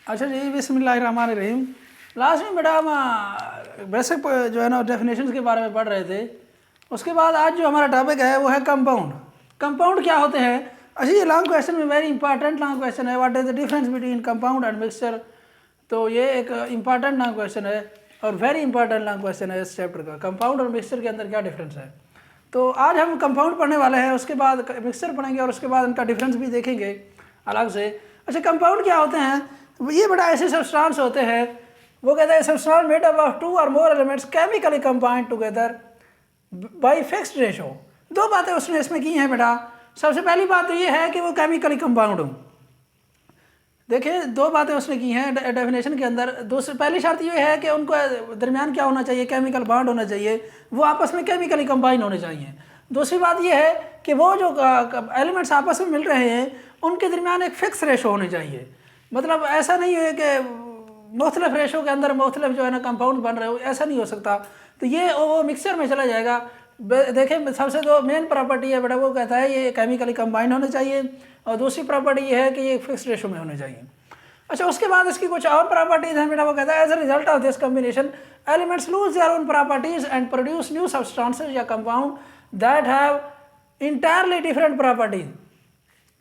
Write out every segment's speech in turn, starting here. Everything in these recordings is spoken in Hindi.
अच्छा जी, बिस्मिल्लाहिर्रहमानिर्रहीम। लास्ट में बेटा हम बेसिक जो है ना डेफिनेशंस के बारे में पढ़ रहे थे। उसके बाद आज जो हमारा टॉपिक है वो है कंपाउंड। कंपाउंड क्या होते हैं? अच्छा, ये लॉन्ग क्वेश्चन में वेरी इंपॉर्टेंट लॉन्ग क्वेश्चन है, what is the difference between compound and mixture. तो ये एक इंपॉर्टेंट लॉन्ग क्वेश्चन है और वेरी इंपॉर्टेंट लॉन्ग क्वेश्चन है इस चैप्टर का। कंपाउंड और मिक्सचर के अंदर क्या डिफरेंस है? तो आज हम कंपाउंड पढ़ने वाले हैं, उसके बाद मिक्सचर पढ़ेंगे और उसके बाद उनका डिफरेंस भी देखेंगे अलग से। अच्छा, कंपाउंड क्या होते हैं? ये बड़ा ऐसे सब्सटेंस होते हैं, वो कहते हैं substance made up of two और more elements chemically combined together by fixed ratio. दो बातें उसने इसमें की हैं बेटा। सबसे पहली बात तो ये है कि वो केमिकली कंपाउंड हो। देखिए, दो बातें उसने की हैं डेफिनेशन के अंदर। दूसरी पहली शर्त ये है कि उनको दरमियान क्या होना चाहिए, केमिकल बॉन्ड होना चाहिए, वो आपस में केमिकली कंबाइन होने चाहिए। दूसरी बात ये है कि वो जो एलिमेंट्स आपस में मिल रहे हैं उनके दरमियान एक फिक्स रेशो होनी चाहिए। मतलब ऐसा नहीं है कि मुख्तलिफ रेशो के अंदर मुख्तलिफ जो है ना कंपाउंड बन रहे हो, ऐसा नहीं हो सकता। तो ये वो मिक्सचर में चला जाएगा। देखें, सबसे जो मेन प्रॉपर्टी है बेटा वो कहता है ये केमिकली कंबाइन होने चाहिए, और दूसरी प्रॉपर्टी ये है कि ये फिक्स रेशो में होने चाहिए। अच्छा, उसके बाद इसकी कुछ और प्रॉपर्टीज हैं बेटा। वो कहता है as a result of this combination elements lose their own properties and produce new substances या compound that have entirely different properties.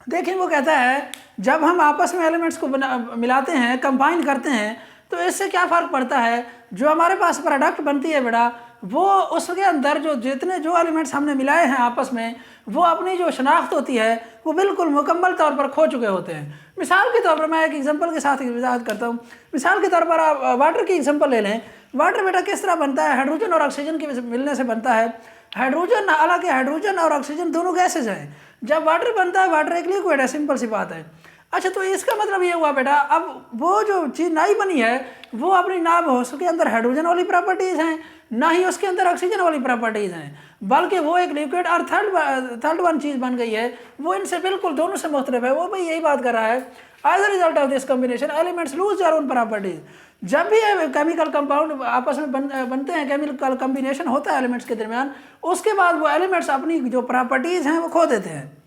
देखिए, वो कहता है जब हम आपस में एलिमेंट्स को मिलाते हैं, कंबाइन करते हैं, तो इससे क्या फ़र्क पड़ता है? जो हमारे पास प्रोडक्ट बनती है बेटा, वो उसके अंदर जो एलिमेंट्स हमने मिलाए हैं आपस में, वो अपनी जो शनाख्त होती है वो बिल्कुल मुकम्मल तौर पर खो चुके होते हैं। मिसाल के तौर पर मैं एक एग्जांपल के साथ वजाहत करता हूँ। मिसाल के तौर पर आप वाटर की एग्जांपल ले लें। वाटर बेटा किस तरह बनता है? हाइड्रोजन और ऑक्सीजन के मिलने से बनता है। हाइड्रोजन, हालांकि हाइड्रोजन और ऑक्सीजन दोनों गैसेज हैं। जब वाटर बनता है, वाटर एक लिक्विड है, सिंपल सी बात है। अच्छा, तो इसका मतलब ये हुआ बेटा, अब वो जो चीज़ नई बनी है वो अपनी ना उसके अंदर हाइड्रोजन वाली प्रॉपर्टीज़ हैं, ना ही उसके अंदर ऑक्सीजन वाली प्रॉपर्टीज़ हैं, बल्कि वो एक लिक्विड और थर्ड वन चीज़ बन गई है, वो इनसे बिल्कुल दोनों से मुख्तलिफ है। वो भी यही बात कर रहा है, as a result of this combination elements lose their own properties. जब भी केमिकल कंपाउंड आपस में बनते हैं, केमिकल कॉम्बिनेशन होता है एलिमेंट्स के दरमियान, उसके बाद वो एलिमेंट्स अपनी जो प्रॉपर्टीज़ हैं वो खो देते हैं।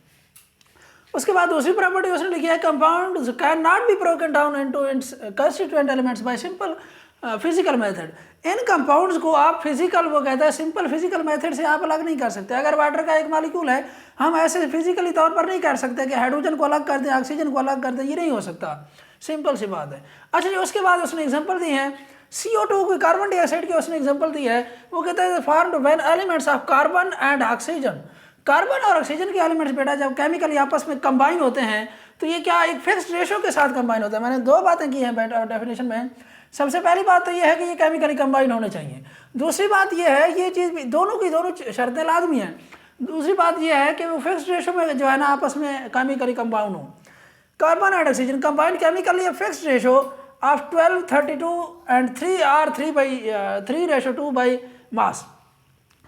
उसके बाद दूसरी प्रॉपर्टी उसने लिखी है, compound can not be broken down into its constituent elements bye simple physical method. In compounds को आप फिजिकल, वो कहता है सिंपल फिजिकल मेथड से आप अलग नहीं कर सकते। अगर वाटर का एक मॉलिक्यूल है, हम ऐसे फिजिकली तौर पर नहीं कर सकते कि हाइड्रोजन को अलग कर दें, ऑक्सीजन को अलग कर दें, ये नहीं हो सकता, सिंपल सी बात है। अच्छा जी, उसके बाद उसने एग्जांपल दी है CO2 की, कार्बन डाइऑक्साइड की उसने एग्जांपल दी है। वो कहता है formed when elements of carbon and oxygen. Carbon और ऑक्सीजन के एलिमेंट्स बेटा जब केमिकली आपस में कंबाइन होते हैं तो ये क्या एक फिक्स्ड रेशो के साथ कंबाइन होता है। मैंने दो बातें की हैं बेटा डेफिनेशन में। सबसे पहली बात तो ये है कि ये केमिकली कंबाइन होने चाहिए। दूसरी बात ये है, ये चीज़ भी दोनों की दोनों शर्तें लाजमी हैं। दूसरी बात ये है कि वो फिक्स्ड रेशो में जो है ना आपस में केमिकली कंबाउंड हो। Carbon and oxygen combined chemically a fixed ratio of 12:32 and 3:3 by मास।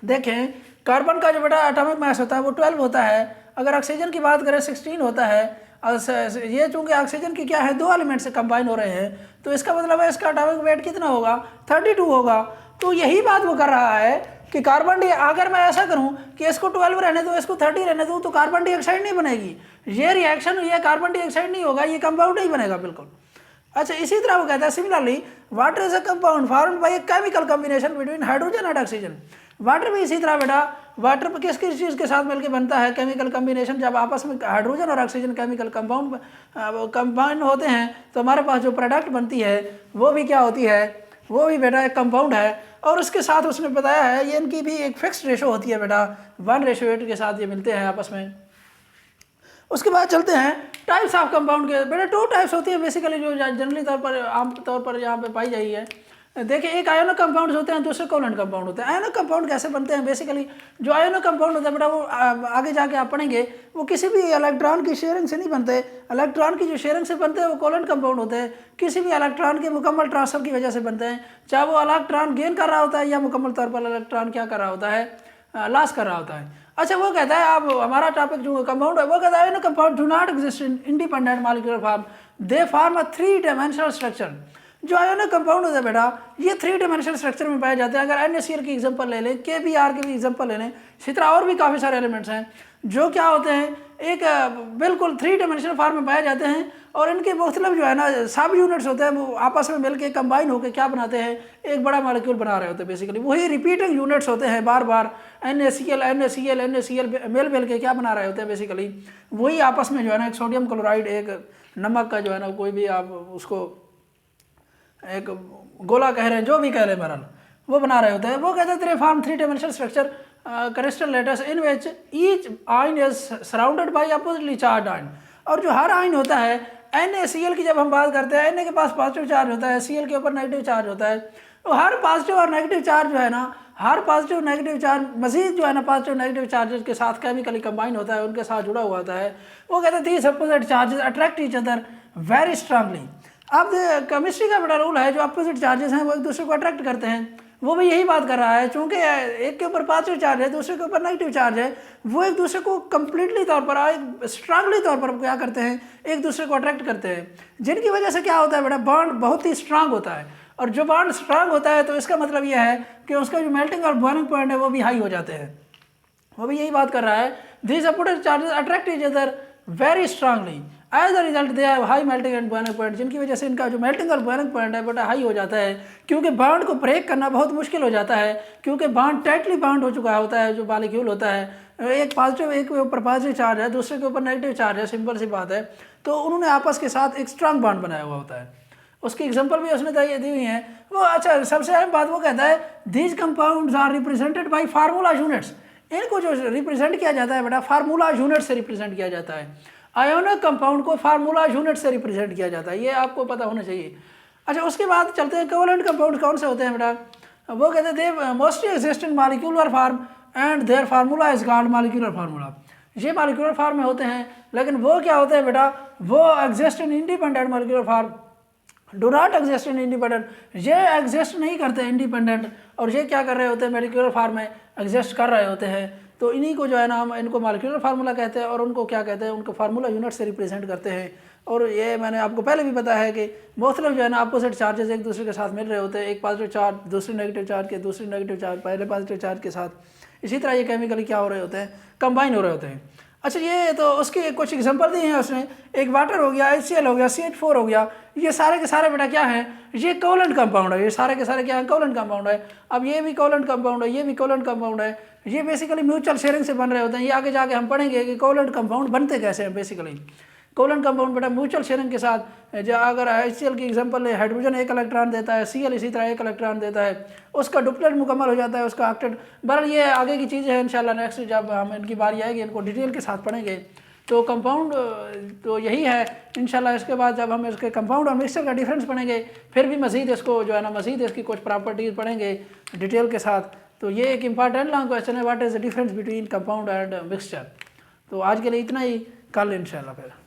देखें, कार्बन का जो बेटा एटॉमिक मास होता है वो 12 होता है। अगर ऑक्सीजन की बात करें 16 होता है। और ये चूंकि ऑक्सीजन की क्या है, दो एलिमेंट से कंबाइन हो रहे हैं, तो इसका मतलब है इसका एटॉमिक वेट कितना होगा? 32 होगा। तो यही बात वो कर रहा है कि कार्बन अगर मैं ऐसा करूं कि इसको 12 रहने दो, इसको 30 रहने दो, तो कार्बन डाइऑक्साइड नहीं बनेगी। ये रिएक्शन, ये कार्बन डाइऑक्साइड नहीं होगा, ये कंपाउंड नहीं बनेगा बिल्कुल। अच्छा, इसी तरह वो कहता है similarly water is a compound formed by a chemical combination between hydrogen and oxygen. Water भी इसी तरह बेटा, वाटर किस किस चीज़ के साथ मिलकर बनता है? Chemical combination. जब आपस में हाइड्रोजन और ऑक्सीजन केमिकल कंपाउंड कंबाइन होते हैं तो हमारे पास जो प्रोडक्ट बनती है वो भी क्या होती है? वो भी बेटा एक कंपाउंड है। और उसके साथ उसने बताया है ये इनकी भी एक फिक्स्ड रेशो होती है बेटा, 1:8 के साथ ये मिलते हैं आपस में। उसके बाद चलते हैं टाइप्स ऑफ कंपाउंड के। बेटा 2 टाइप्स होती है बेसिकली, जो जनरली तौर पर आम तौर पर यहाँ पे पाई जाती है। देखिए, एक आयोनिक कंपाउंड्स होते हैं, दूसरे कोवलेंट कंपाउंड होते हैं। आयोनिक कंपाउंड कैसे बनते हैं? बेसिकली जो आयोनिक कंपाउंड होता है बेटा, वो आगे जाके आप पढ़ेंगे, वो किसी भी इलेक्ट्रॉन की शेयरिंग से नहीं बनते। इलेक्ट्रॉन की जो शेयरिंग से बनते हैं वो कोवलेंट कंपाउंड होते हैं। किसी भी इलेक्ट्रॉन के मुकम्मल ट्रांसफर की वजह से बनते हैं, चाहे वो इलेक्ट्रॉन गेन कर रहा होता है या मुकम्मल तौर पर इलेक्ट्रॉन क्या कर रहा होता है, लॉस कर रहा होता है। अच्छा, वो कहता है, अब हमारा टॉपिक जो कंपाउंड है वो कहता है compound do not exist in independent molecular form, they form a 3-dimensional structure. जो आयोनिक कंपाउंड होता है बेटा, ये 3-dimensional स्ट्रक्चर में पाए जाते हैं। अगर NaCl की एग्जांपल ले लें, KBr की भी एग्जांपल ले लें, इसी तरह और भी काफ़ी सारे एलिमेंट्स हैं। जो क्या होते हैं एक बिल्कुल 3 डायमेंशनल फॉर्म में पाए जाते हैं, और इनके मुख्तलिफ जो है ना सब यूनिट्स होते हैं वो आपस में मिलके कंबाइन होकर क्या बनाते हैं, एक बड़ा मॉलिक्यूल बना रहे होते हैं। बेसिकली वही रिपीटिंग यूनिट्स होते हैं, बार बार NaCl NaCl NaCl मिल के क्या बना रहे होते हैं, बेसिकली वही आपस में जो है ना एक सोडियम क्लोराइड, एक नमक का जो है ना कोई भी आप उसको एक गोला कह रहे हैं, जो भी कह रहे हैं बहरहाल, वो बना रहे होते हैं। वो कहते हैं तेरे form 3 dimensional structure crystal letters in which each ion is surrounded by oppositely charge ion. और जो हर आयन होता है, NaCl की जब हम बात करते हैं, Na के पास पॉजिटिव चार्ज होता है, Cl के ऊपर नेगेटिव चार्ज होता है, तो हर पॉजिटिव और नेगेटिव चार्ज जो है ना, हर पॉजिटिव नेगेटिव चार्ज मजीद जो है ना पॉजिटिव नेगेटिव चार्जेस के साथ केमिकली कंबाइन होता है, उनके साथ जुड़ा हुआ होता है। वो कहते हैं these opposite charges attract each other very strongly. अब केमिस्ट्री का बड़ा रूल है, जो अपोजिट चार्जेस हैं वो एक दूसरे को अट्रैक्ट करते हैं। वो भी यही बात कर रहा है, चूंकि एक के ऊपर पॉजिटिव चार्ज है, दूसरे के ऊपर नेगेटिव चार्ज है, वो एक दूसरे को कंप्लीटली तौर पर, एक स्ट्रांगली तौर पर क्या करते हैं, एक दूसरे को अट्रैक्ट करते हैं, जिनकी वजह से क्या होता है बेटा, बॉन्ड बहुत ही स्ट्रांग होता है। और जो बॉन्ड स्ट्रांग होता है तो इसका मतलब यह है कि उसका जो मेल्टिंग और बॉइलिंग पॉइंट है वो भी हाई हो जाते हैं। वो भी यही बात कर रहा है, these opposite charges attract each other very strongly, as a result they have high melting and boiling point, जिनकी वजह से इनका जो मेल्टिंग और बॉइलिंग पॉइंट है बेटा हाई हो जाता है, क्योंकि बॉन्ड को ब्रेक करना बहुत मुश्किल हो जाता है, क्योंकि बॉन्ड टाइटली बॉन्ड हो चुका होता है। जो मॉलिक्यूल होता है, एक पॉजिटिव, एक के ऊपर पॉजिटिव चार्ज है, दूसरे के ऊपर नेगेटिव चार्ज है, सिंपल सी बात है, तो उन्होंने आपस के साथ एक स्ट्रांग बॉन्ड बनाया हुआ होता है। उसकी एग्जांपल भी उसने दी हुई है वो। अच्छा, सबसे अहम बात वो कहता है these compounds are represented by formula units. इनको जो रिप्रेजेंट किया जाता है बेटा फार्मूला यूनिट से रिप्रेजेंट किया जाता है। आयोनिक कंपाउंड को फार्मूला यूनिट से रिप्रेजेंट किया जाता है, ये आपको पता होना चाहिए। अच्छा, उसके बाद चलते हैं कोवलेंट कंपाउंड कौन से होते हैं बेटा। वो कहते हैं they mostly exist in molecular form and their formula is called molecular formula. ये मॉलिक्यूलर फॉर्म में होते हैं, लेकिन वो क्या होते हैं बेटा, वो exist in independent molecular form, do not exist in independent. ये एग्जिस्ट नहीं करते इंडिपेंडेंट, और ये क्या कर रहे होते हैं, मॉलिक्यूलर फॉर्म में एग्जिस्ट कर रहे होते हैं। तो इन्हीं को जो है ना हम इनको मॉलिक्यूलर फार्मूला कहते हैं, और उनको क्या कहते हैं, उनको फार्मूला यूनिट से रिप्रेजेंट करते हैं। और ये मैंने आपको पहले भी बताया है कि मुख्तलिफ जो है ना अपोजिट चार्जेस एक दूसरे के साथ मिल रहे होते हैं, एक पॉजिटिव चार्ज दूसरे नेगेटिव चार्ज के, दूसरे नेगेटिव चार्ज पहले पॉजिटिव चार्ज के साथ। इसी तरह ये केमिकली क्या हो रहे होते हैं, कंबाइन हो रहे होते हैं। अच्छा, ये तो उसके कुछ एग्जांपल दिए हैं उसने, एक वाटर हो गया, HCl हो गया, CH4 हो गया, ये सारे के सारे बेटा क्या है, ये कोवलेंट कंपाउंड है। ये सारे के सारे क्या है, कोवलेंट कंपाउंड है। अब ये भी कोवलेंट कंपाउंड है, ये भी कोवलेंट कंपाउंड है। ये बेसिकली म्यूचुअल शेयरिंग से बन रहे होते हैं। ये आगे जाके हम पढ़ेंगे कि कोवलेंट कंपाउंड बनते कैसे हैं। बेसिकली कोवलेंट कंपाउंड बेटा म्यूचुअल शेयरिंग के साथ, जो अगर HCl की एग्जांपल है, हाइड्रोजन एक इलेक्ट्रॉन देता है, Cl इसी तरह एक इलेक्ट्रॉन देता है, उसका डुप्लेट मुकम्मल हो जाता है, उसका ऑक्टेट। बहरहाल ये आगे की चीज़ें हैं, इंशाल्लाह नेक्स्ट जब हम इनकी बारी आएगी इनको डिटेल के साथ पढ़ेंगे। तो कंपाउंड तो यही है इंशाल्लाह। इसके बाद जब हम इसके कंपाउंड और मिक्सचर का डिफरेंस पढ़ेंगे, फिर भी मज़ीद इसको जो है ना मज़ीद इसकी कुछ प्रॉपर्टीज़ पढ़ेंगे डिटेल के साथ। तो ये एक इंपॉर्टेंट लॉन्ग क्वेश्चन है, what is the difference between compound and mixture. तो आज के लिए इतना ही, कल इंशाल्लाह फिर।